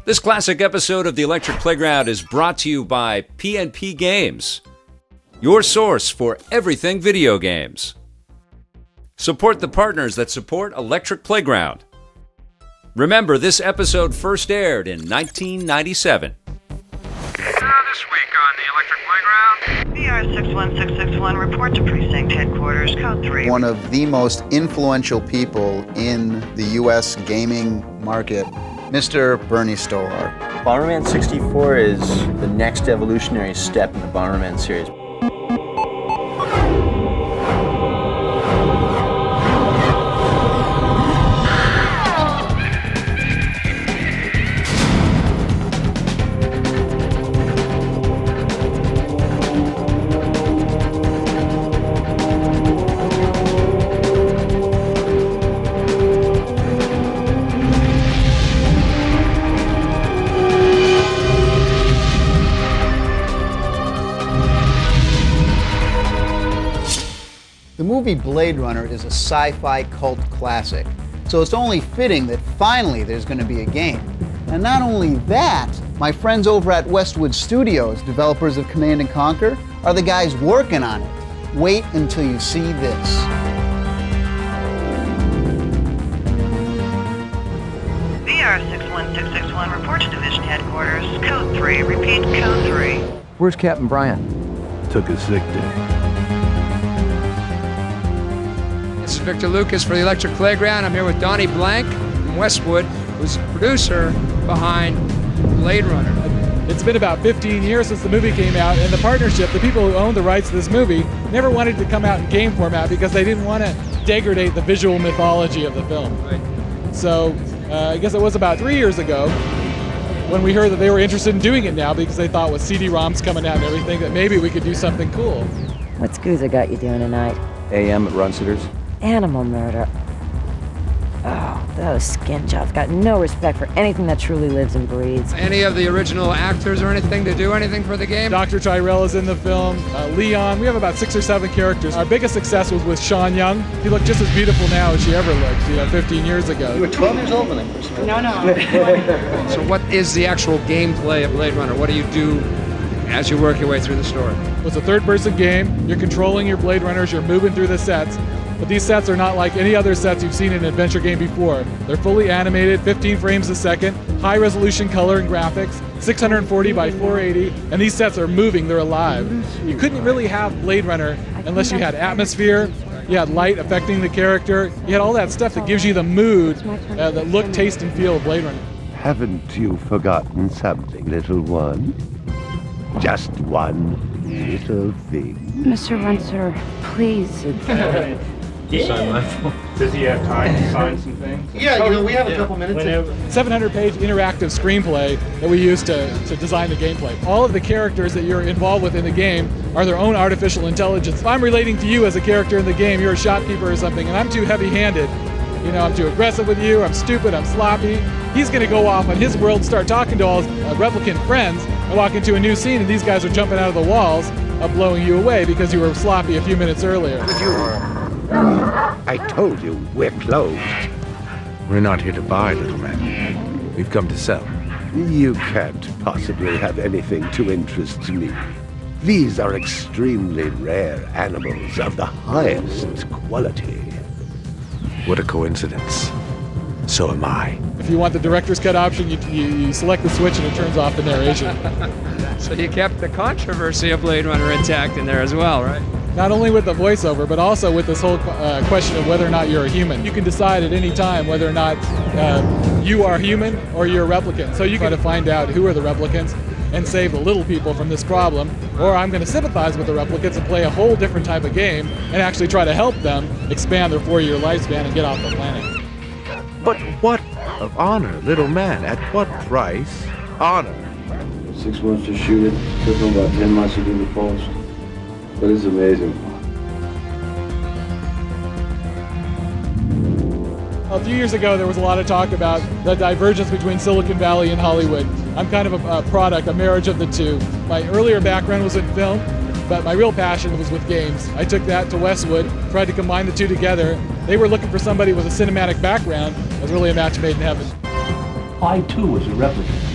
This classic episode of the Electric Playground is brought to you by P&P Games, your source for everything video games. Support the partners that support Electric Playground. Remember, this episode first aired in 1997. This week on the Electric Playground. VR61661, report to Precinct Headquarters, Code 3. One of the most influential people in the U.S. gaming market, Mr. Bernie Stolar. Bomberman 64 is the next evolutionary step in the Bomberman series. The movie Blade Runner is a sci-fi cult classic, so it's only fitting that finally there's going to be a game. And not only that, my friends over at Westwood Studios, developers of Command & Conquer, are the guys working on it. Wait until you see this. VR61661, report to Division Headquarters, Code 3. Repeat, Code 3. Where's Captain Brion? Took a sick day. This is Victor Lucas for the Electric Playground. I'm here with Donny Blank from Westwood, who's the producer behind Blade Runner. It's been about 15 years since the movie came out, and the partnership, the people who owned the rights to this movie, never wanted to come out in game format because they didn't want to degrade the visual mythology of the film. Right. So I guess it was about 3 years ago when we heard that they were interested in doing it now because they thought with CD-ROMs coming out and everything that maybe we could do something cool. What Scoozer got you doing tonight? AM at Runsitters. Animal murder. Oh, those skin jobs got no respect for anything that truly lives and breathes. Any of the original actors or anything to do anything for the game? Dr. Tyrell is in the film, Leon. We have about 6 or 7 characters. Our biggest success was with Sean Young. She looked just as beautiful now as she ever looked, 15 years ago. You were 12 years old when they first met. No. So what is the actual gameplay of Blade Runner? What do you do as you work your way through the story? It's a third-person game. You're controlling your Blade Runners. You're moving through the sets. But these sets are not like any other sets you've seen in an adventure game before. They're fully animated, 15 frames a second, high-resolution color and graphics, 640 by 480, and these sets are moving, they're alive. You couldn't really have Blade Runner unless you had atmosphere, you had light affecting the character, you had all that stuff that gives you the mood, that look, taste, and feel of Blade Runner. Haven't you forgotten something, little one? Just one little thing. Mr. Runser, please. Does he have time to sign some things? Yeah, we have a couple minutes. 700-page interactive screenplay that we use to design the gameplay. All of the characters that you're involved with in the game are their own artificial intelligence. If I'm relating to you as a character in the game, you're a shopkeeper or something, and I'm too heavy-handed, I'm too aggressive with you, I'm stupid, I'm sloppy, he's going to go off on his world, start talking to all his replicant friends, and walk into a new scene, and these guys are jumping out of the walls, blowing you away because you were sloppy a few minutes earlier. I told you, we're closed. We're not here to buy, little man. We've come to sell. You can't possibly have anything to interest me. These are extremely rare animals of the highest quality. What a coincidence. So am I. If you want the director's cut option, you select the switch and it turns off the narration. So you kept the controversy of Blade Runner intact in there as well, right? Not only with the voiceover, but also with this whole question of whether or not you're a human. You can decide at any time whether or not you are human or you're a replicant. So you got to find out who are the replicants and save the little people from this problem, or I'm going to sympathize with the replicants and play a whole different type of game and actually try to help them expand their 4-year lifespan and get off the planet. But what of honor, little man? At what price? Honor. 6 months to shoot it. Took them about 10 months to do the post. But it's amazing. A few years ago, there was a lot of talk about the divergence between Silicon Valley and Hollywood. I'm kind of a product, a marriage of the two. My earlier background was in film, but my real passion was with games. I took that to Westwood, tried to combine the two together. They were looking for somebody with a cinematic background. It was really a match made in heaven. I too was a replicant.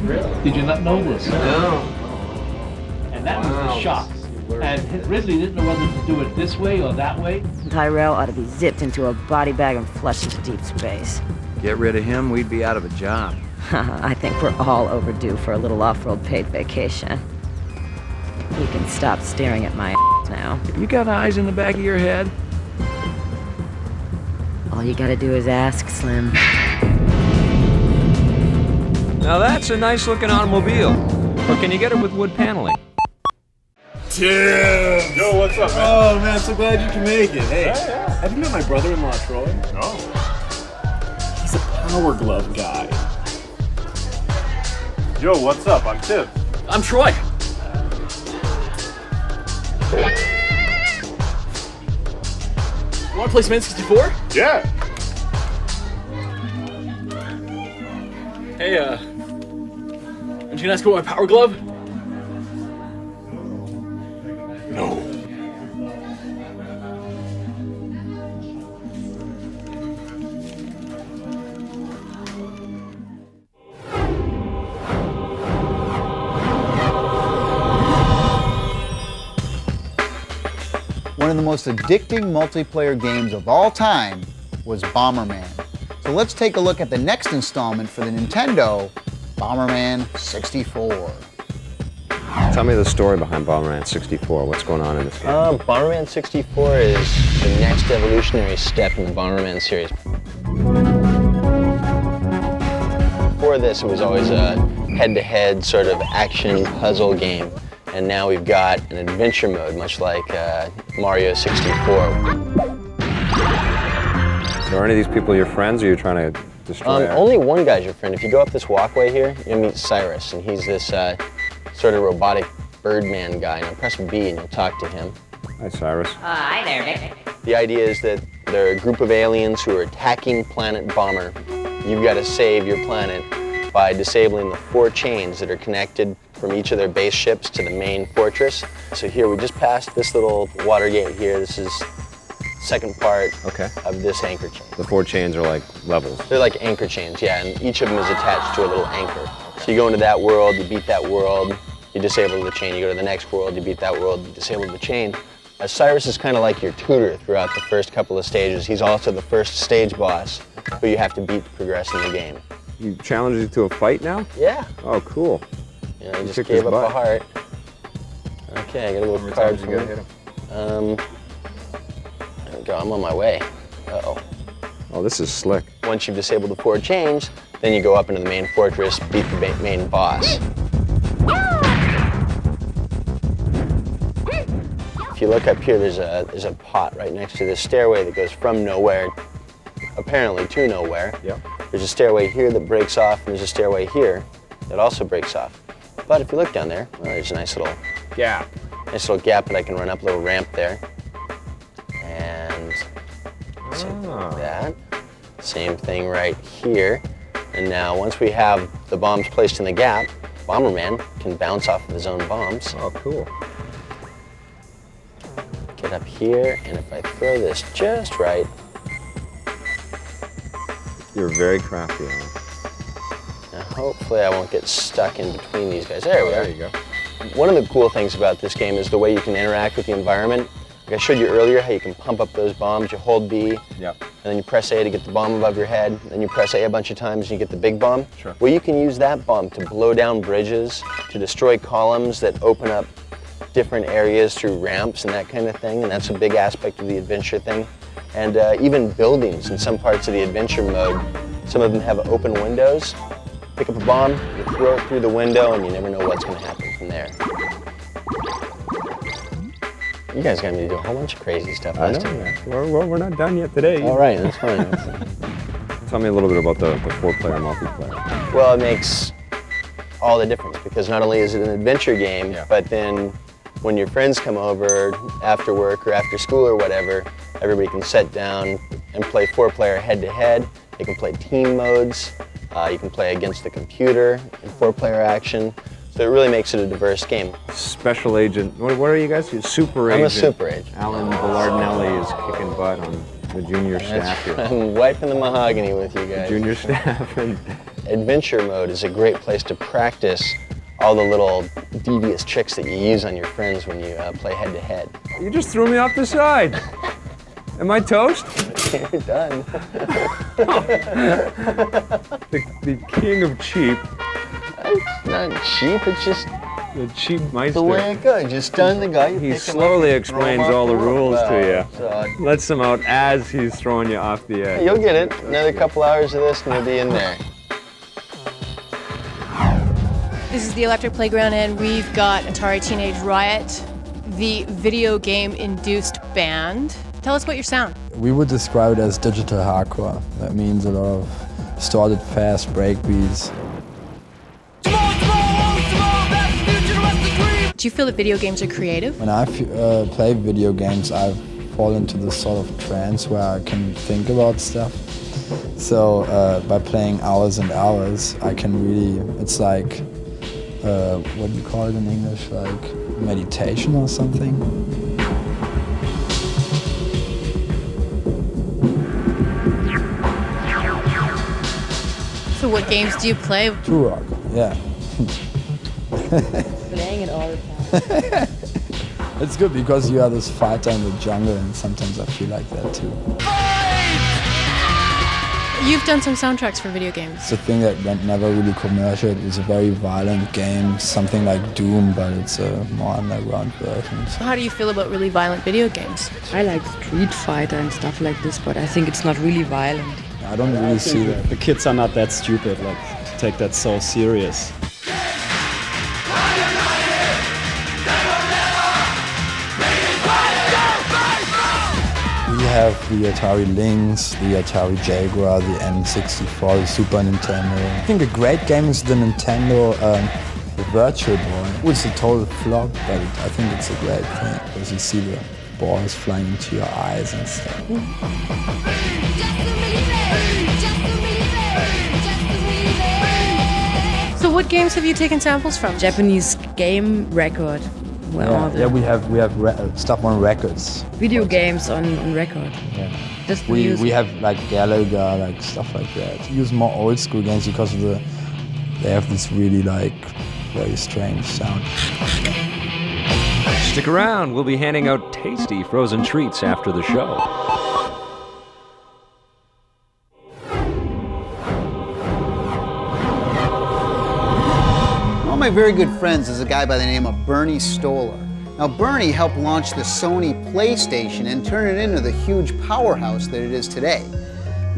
Really? Did you not know this? No. And that was the shock. And Ridley didn't know whether to do it this way or that way. Tyrell ought to be zipped into a body bag and flushed into deep space. Get rid of him, we'd be out of a job. I think we're all overdue for a little off-road paid vacation. You can stop staring at my now. You got eyes in the back of your head? All you gotta do is ask, Slim. Now that's a nice looking automobile. Or can you get it with wood paneling? Tim! Yo, what's up, man? Oh, man, so glad you can make it. Hey, have you met my brother-in-law, Troy? No. He's a Power Glove guy. Yo, what's up? I'm Tim. I'm Troy. Want to play Cement 64? Yeah. Hey, aren't you gonna ask about my Power Glove? No. One of the most addicting multiplayer games of all time was Bomberman. So let's take a look at the next installment for the Nintendo, Bomberman 64. Tell me the story behind Bomberman 64. What's going on in this game? Bomberman 64 is the next evolutionary step in the Bomberman series. Before this, it was always a head-to-head sort of action puzzle game. And now we've got an adventure mode, much like Mario 64. So are any of these people your friends, or you're trying to destroy? Only one guy's your friend. If you go up this walkway here, you'll meet Cyrus, and he's this sort of robotic Birdman guy. Now press B and you'll talk to him. Hi, Cyrus. Hi there, Nick. The idea is that there are a group of aliens who are attacking planet Bomber. You've got to save your planet by disabling the 4 chains that are connected from each of their base ships to the main fortress. So here, we just passed this little water gate here. This is second part of this anchor chain. The 4 chains are like levels. They're like anchor chains, yeah, and each of them is attached to a little anchor. So you go into that world, you beat that world, you disable the chain. You go to the next world, you beat that world, you disable the chain. Cyrus is kind of like your tutor throughout the first couple of stages. He's also the first stage boss who you have to beat to progress in the game. You challenged you to a fight now? Yeah. Oh, cool. You know, he just gave up a heart. Okay, I got a little card for him. There we go, I'm on my way. Uh-oh. Oh, this is slick. Once you've disabled the 4 chains, then you go up into the main fortress, beat the main boss. If you look up here, there's a pot right next to this stairway that goes from nowhere, apparently to nowhere. Yep. There's a stairway here that breaks off, and there's a stairway here that also breaks off. But if you look down there, well, there's a nice little gap. Nice little gap that I can run up, a little ramp there. And something like that. Same thing right here. And now once we have the bombs placed in the gap, Bomberman can bounce off of his own bombs. Oh, cool. Get up here, and if I throw this just right. You're very crafty, Alan. Now hopefully I won't get stuck in between these guys. There we are. There you go. One of the cool things about this game is the way you can interact with the environment. Like I showed you earlier how you can pump up those bombs. You hold B, yep, and then you press A to get the bomb above your head. Then you press A a bunch of times and you get the big bomb. Sure. Well, you can use that bomb to blow down bridges, to destroy columns that open up different areas through ramps and that kind of thing. And that's a big aspect of the adventure thing. And even buildings in some parts of the adventure mode, some of them have open windows. Pick up a bomb, you throw it through the window, and you never know what's going to happen from there. You guys got me to do a whole bunch of crazy stuff last time. We're not done yet today. All right, that's fine. Tell me a little bit about the 4-player multiplayer. Well, it makes all the difference because not only is it an adventure game, but then when your friends come over after work or after school or whatever, everybody can sit down and play 4-player head-to-head. They can play team modes. You can play against the computer in 4-player action. So it really makes it a diverse game. Special Agent, what are you guys? Super Agent. I'm a Super Agent. Alan Belardinelli is kicking butt on the junior staff here. I'm wiping the mahogany with you guys. Junior staff. And adventure mode is a great place to practice all the little devious tricks that you use on your friends when you play head-to-head. You just threw me off the side. Am I toast? You're done. the king of cheap. It's not cheap, it's just the cheap meister. the way it goes. Just stun the guy. He slowly explains all the rules to you. Lets them out as he's throwing you off the edge. You'll get it. Another couple hours of this and you'll be in there. This is the Electric Playground, and we've got Atari Teenage Riot, the video game-induced band. Tell us about your sound. We would describe it as digital hardcore. That means a lot of distorted, fast breakbeats. Do you feel that video games are creative? When I play video games, I fall into this sort of trance where I can think about stuff. So by playing hours and hours, I can really, it's like, what do you call it in English, like meditation or something? So what games do you play? Turok, yeah. Playing it all the time. It's good because you are this fighter in the jungle, and sometimes I feel like that too. You've done some soundtracks for video games. It's a thing that went never really commercial. It's a very violent game, something like Doom, but it's a more underground version. How do you feel about really violent video games? I like Street Fighter and stuff like this, but I think it's not really violent. I don't really see that. The kids are not that stupid, like, to take that so serious. We have the Atari Lynx, the Atari Jaguar, the N64, the Super Nintendo. I think a great game is the Nintendo the Virtual Boy. It's a total flop, but I think it's a great thing because you see the balls flying into your eyes and stuff. So what games have you taken samples from? Japanese game record. Yeah, we have stuff on records. Video games on record. Yeah. Just we have like Galaga, like stuff like that. We use more old school games because of they have this really like very strange sound. Stick around, we'll be handing out tasty frozen treats after the show. One of my very good friends is a guy by the name of Bernie Stolar. Now, Bernie helped launch the Sony PlayStation and turn it into the huge powerhouse that it is today.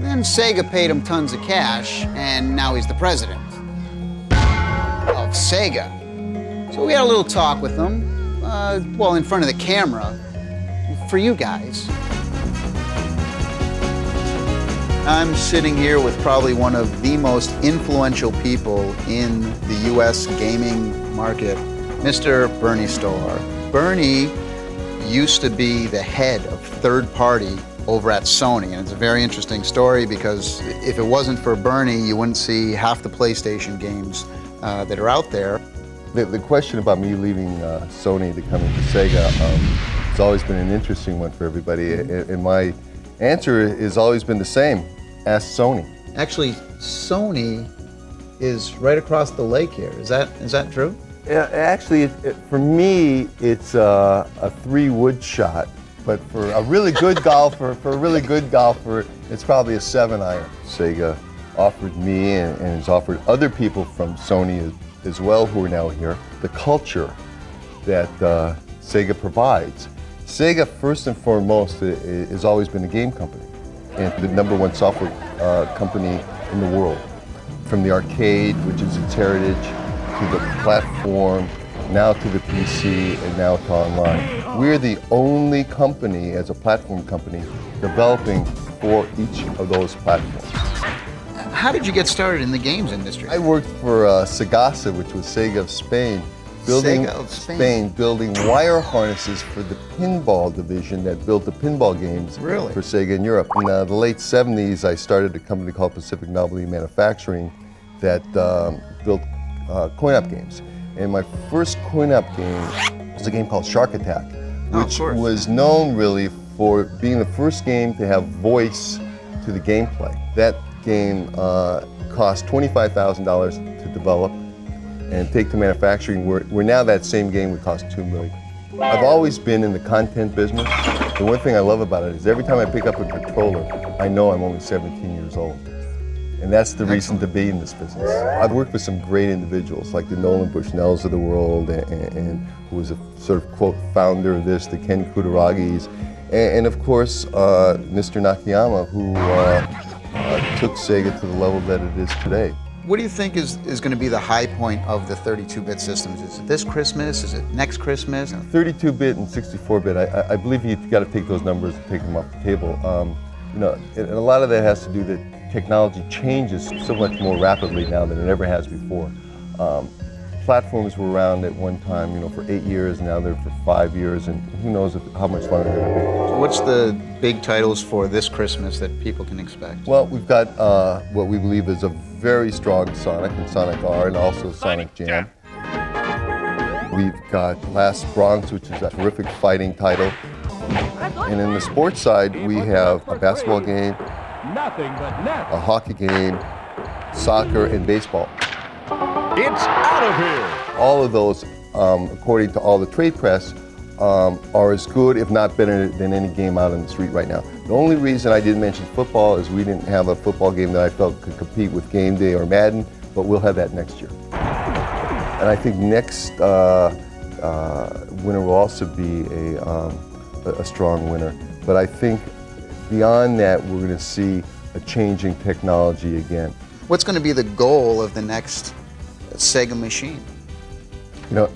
Then Sega paid him tons of cash, and now he's the president of Sega. So we had a little talk with him, well, in front of the camera, for you guys. I'm sitting here with probably one of the most influential people in the US gaming market, Mr. Bernie Stolar. Bernie used to be the head of third party over at Sony, and it's a very interesting story because if it wasn't for Bernie, you wouldn't see half the PlayStation games that are out there. The question about me leaving Sony to come into Sega has always been an interesting one for everybody, and my answer has always been the same. Ask Sony. Actually, Sony is right across the lake here. Is that true? Actually, for me, it's a 3-wood shot, but for a really good golfer, it's probably a 7-iron. Sega offered me and has offered other people from Sony as well who are now here the culture that Sega provides. Sega, first and foremost, has always been a game company and the #1 software company in the world. From the arcade, which is its heritage, to the platform, now to the PC, and now to online. We're the only company, as a platform company, developing for each of those platforms. How did you get started in the games industry? I worked for Sagasa, which was Sega of Spain, building wire harnesses for the pinball division that built the pinball games for Sega in Europe. In the late 70s, I started a company called Pacific Novelty Manufacturing that built coin-op games. And my first coin-op game was a game called Shark Attack, which was known really for being the first game to have voice to the gameplay. That game cost $25,000 to develop and take to manufacturing, where now that same game would cost $2 million. I've always been in the content business. The one thing I love about it is every time I pick up a controller, I know I'm only 17 years old. And that's the reason to be in this business. I've worked with some great individuals, like the Nolan Bushnells of the world, and who was a sort of, quote, founder of this, the Ken Kutaragis, and of course, Mr. Nakayama, who took Sega to the level that it is today. What do you think is going to be the high point of the 32-bit systems? Is it this Christmas? Is it next Christmas? 32-bit and 64-bit, I believe you've got to take those numbers and take them off the table. You know, and a lot of that has to do that technology changes so much more rapidly now than it ever has before. Platforms were around at one time, you know, for 8 years, now they're for 5 years, and who knows how much longer they're going to be. So what's the big titles for this Christmas that people can expect? Well, we've got what we believe is a very strong Sonic and Sonic R, and also Sonic Jam. We've got Last Bronx, which is a terrific fighting title. And in the sports side, we have a basketball game, a hockey game, soccer, and baseball. It's out of here! All of those, according to all the trade press, are as good, if not better, than any game out on the street right now. The only reason I didn't mention football is we didn't have a football game that I felt could compete with Game Day or Madden, but we'll have that next year. And I think next winter will also be a strong winner. But I think beyond that, we're going to see a changing technology again. What's going to be the goal of the next Sega machine? You know,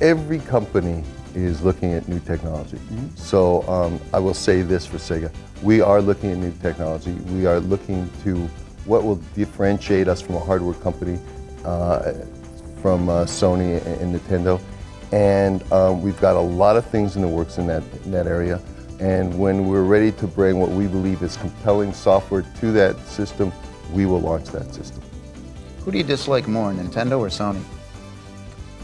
every company is looking at new technology. So I will say this for Sega. We are looking at new technology. We are looking to what will differentiate us from a hardware company, from Sony and Nintendo. And we've got a lot of things in the works in that area. And when we're ready to bring what we believe is compelling software to that system, we will launch that system. Who do you dislike more, Nintendo or Sony?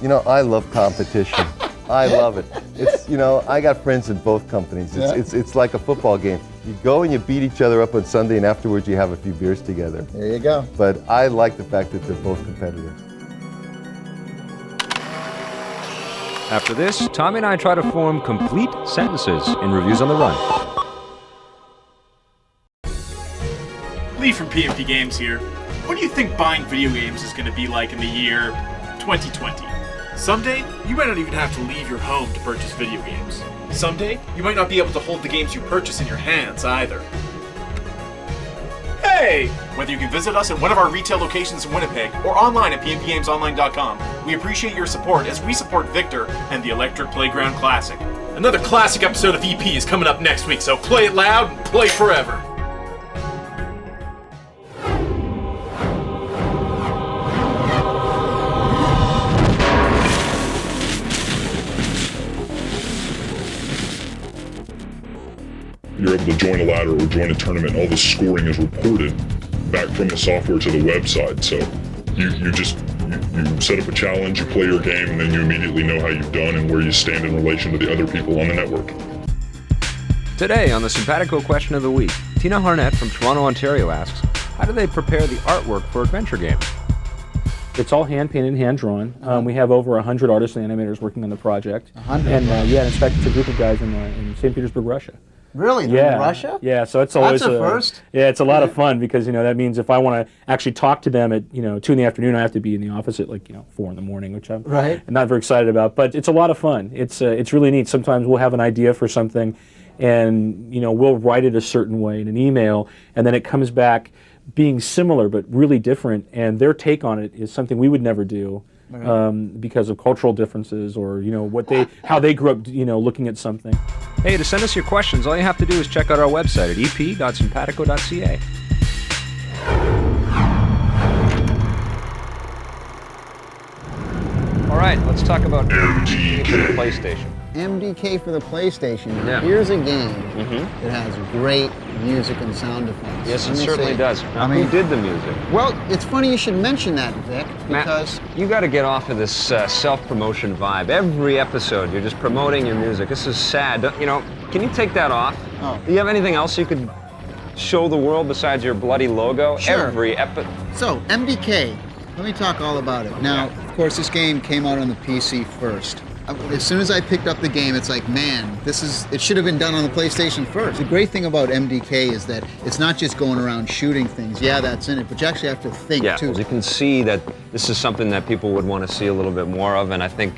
You know, I love competition. I love it. It's, you know, I got friends in both companies. It's like a football game. You go and you beat each other up on Sunday, and afterwards you have a few beers together. There you go. But I like the fact that they're both competitive. After this, Tommy and I try to form complete sentences in Reviews on the Run. Lee from PNP Games here. What do you think buying video games is going to be like in the year 2020? Someday, you might not even have to leave your home to purchase video games. Someday, you might not be able to hold the games you purchase in your hands either. Hey! Whether you can visit us at one of our retail locations in Winnipeg or online at pnpgamesonline.com, we appreciate your support as we support Victor and the Electric Playground Classic. Another classic episode of EP is coming up next week, so play it loud and play forever. You're able to join a ladder or join a tournament, all the scoring is reported back from the software to the website. So you set up a challenge, you play your game, and then you immediately know how you've done and where you stand in relation to the other people on the network. Today on the Simpatico Question of the Week, Tina Harnett from Toronto, Ontario asks, how do they prepare the artwork for adventure games? It's all hand-painted and hand-drawn. We have over 100 artists and animators working on the project. 100? And in fact, it's a group of guys in St. Petersburg, Russia. Really? Yeah. In Russia? Yeah, so it's always That's a first. Yeah, it's a lot of fun because, you know, that means if I want to actually talk to them at, 2 in the afternoon, I have to be in the office at 4 in the morning, which I'm not very excited about. But it's a lot of fun. It's really neat. Sometimes we'll have an idea for something and, we'll write it a certain way in an email, and then it comes back being similar but really different, and their take on it is something we would never do. Because of cultural differences or how they grew up looking at something. Hey, to send us your questions, all you have to do is check out our website at ep.simpatico.ca. All right, let's talk about MDK for the PlayStation. MDK for the PlayStation. Yeah. Here's a game that has great music and sound effects. Yes, it certainly does. Now, who did the music? Well, it's funny you should mention that, Vic, because... Matt, you got to get off of this self-promotion vibe. Every episode, you're just promoting your music. This is sad. Can you take that off? Oh. Do you have anything else you could show the world besides your bloody logo? Sure. Every episode. So, MDK, let me talk all about it. Now, of course, this game came out on the PC first. As soon as I picked up the game, it's like, man, it should have been done on the PlayStation first. The great thing about MDK is that it's not just going around shooting things. Yeah, that's in it, but you actually have to think, too. You can see that this is something that people would want to see a little bit more of, and I think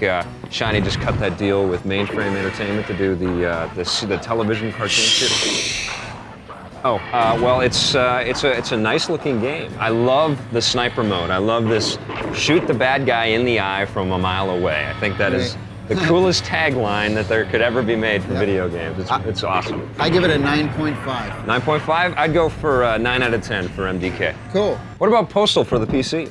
Shiny just cut that deal with Mainframe Entertainment to do the television cartoon series. Oh, well, it's a nice-looking game. I love the sniper mode. I love this shoot the bad guy in the eye from a mile away. I think that is the coolest tagline that there could ever be made for video games. It's awesome. I give it a 9.5. 9.5? I'd go for 9 out of 10 for MDK. Cool. What about Postal for the PC?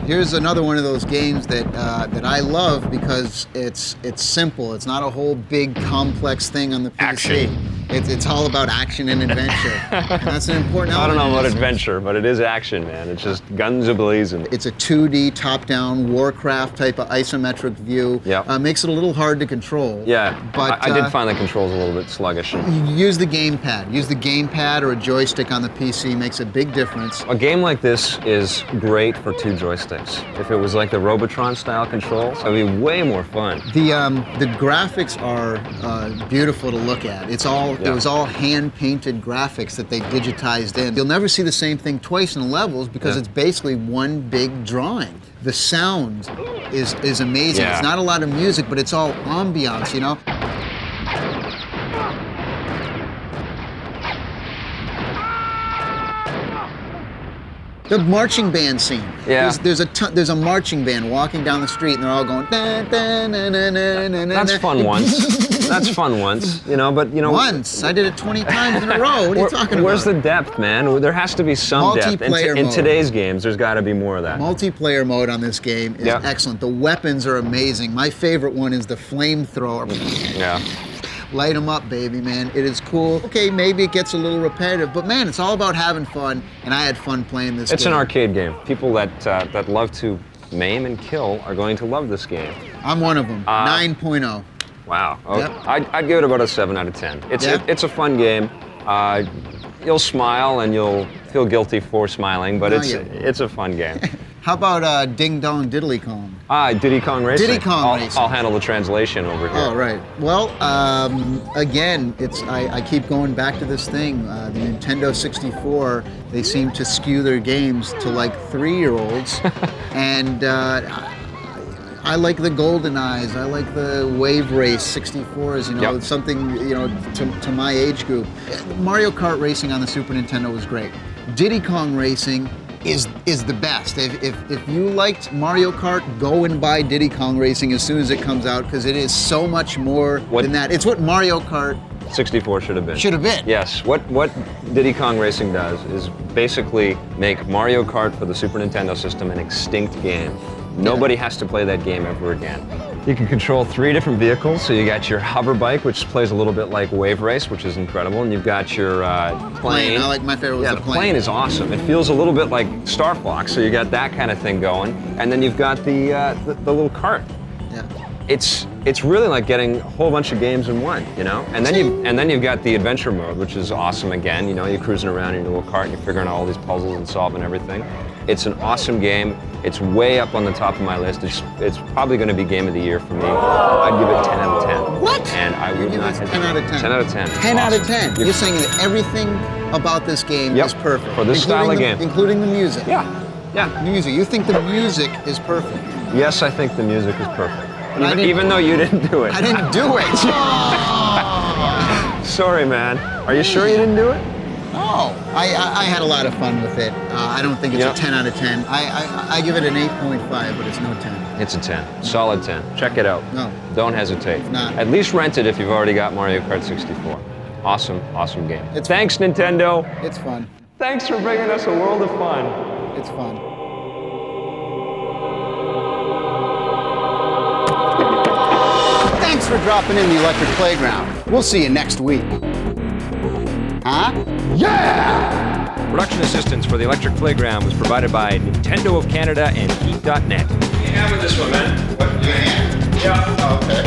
Here's another one of those games that I love because it's simple. It's not a whole big complex thing on the PC. Action. It's all about action and adventure. And that's an important element. I don't know about adventure, but it is action, man. It's just guns a-blazing. It's a 2D top-down Warcraft type of isometric view. Yeah. Makes it a little hard to control. Yeah, but I did find the controls a little bit sluggish. Use the gamepad. Use the gamepad or a joystick on the PC makes a big difference. A game like this is great for 2 joysticks. If it was like the Robotron style controls, it would be way more fun. The graphics are beautiful to look at. It was all hand-painted graphics that they digitized in. You'll never see the same thing twice in levels because it's basically one big drawing. The sound is amazing. Yeah. It's not a lot of music, but it's all ambiance, you know? The marching band scene. Yeah. There's a marching band walking down the street and they're all going da, da, na, na, na, na, na. That's fun once. That's fun once, you know, but you know. Once? I did it 20 times in a row. What are you talking about? Where's the depth, man? There has to be some depth. In today's games, there's got to be more of that. Multiplayer mode on this game is excellent. The weapons are amazing. My favorite one is the flamethrower. Yeah. Light them up, baby, man. It is cool. Okay, maybe it gets a little repetitive, but man, it's all about having fun, and I had fun playing this game. It's an arcade game. People that love to maim and kill are going to love this game. I'm one of them. 9.0. Wow. Okay. Yep. I'd give it about a 7 out of 10. It's a fun game. You'll smile and you'll feel guilty for smiling, but it's a fun game. How about Ding Dong Diddly Kong? Diddy Kong Racing. Diddy Kong Racing. I'll handle the translation over here. Oh, right. Well, again, I keep going back to this thing. The Nintendo 64, they seem to skew their games to like 3-year-olds. And I like the Golden Eyes. I like the Wave Race 64s, you know, something, you know, to my age group. Mario Kart Racing on the Super Nintendo was great. Diddy Kong Racing is the best. If you liked Mario Kart, go and buy Diddy Kong Racing as soon as it comes out because it is so much more than that. It's what Mario Kart 64 should have been. Should have been. Yes. What Diddy Kong Racing does is basically make Mario Kart for the Super Nintendo system an extinct game. Nobody has to play that game ever again. You can control 3 different vehicles. So you got your hover bike, which plays a little bit like Wave Race, which is incredible. And you've got your plane. I like my favorite was the plane. The plane is awesome. It feels a little bit like Star Fox. So you got that kind of thing going. And then you've got the little cart. Yeah. It's really like getting a whole bunch of games in one, you know. And then you've got the adventure mode, which is awesome again. You know, you're cruising around in your little cart and you're figuring out all these puzzles and solving everything. It's an awesome game. It's way up on the top of my list. It's probably going to be game of the year for me. I'd give it 10 out of 10. What? And I would not. 10 out of 10. 10 out of 10. 10 out of 10. You're saying that everything about this game is perfect. For this style of game. Including the music. Yeah. Music. You think the music is perfect? Yes, I think the music is perfect. Even though you didn't do it. I didn't do it. Sorry, man. Are you sure you didn't do it? No. I had a lot of fun with it. I don't think it's a 10 out of 10. I give it an 8.5, but it's no 10. It's a 10. Solid 10. Check it out. No. Don't hesitate. It's not. At least rent it if you've already got Mario Kart 64. Awesome game. Thanks, Nintendo. It's fun. Thanks for bringing us a world of fun. It's fun. Thanks for dropping in the Electric Playground. We'll see you next week. Huh? Yeah! Production assistance for the Electric Playground was provided by Nintendo of Canada and Heat.net. What do you have with this one, man? What, your hand? Yeah. Oh, okay.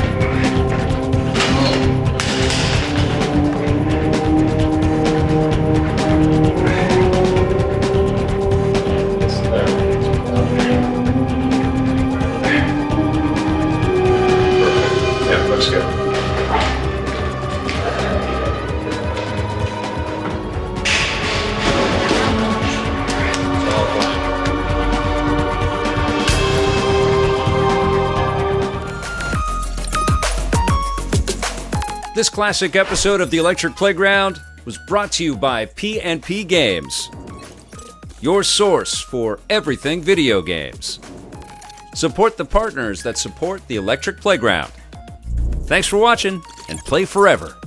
This classic episode of the Electric Playground was brought to you by P&P Games, your source for everything video games. Support the partners that support the Electric Playground. Thanks for watching, and play forever.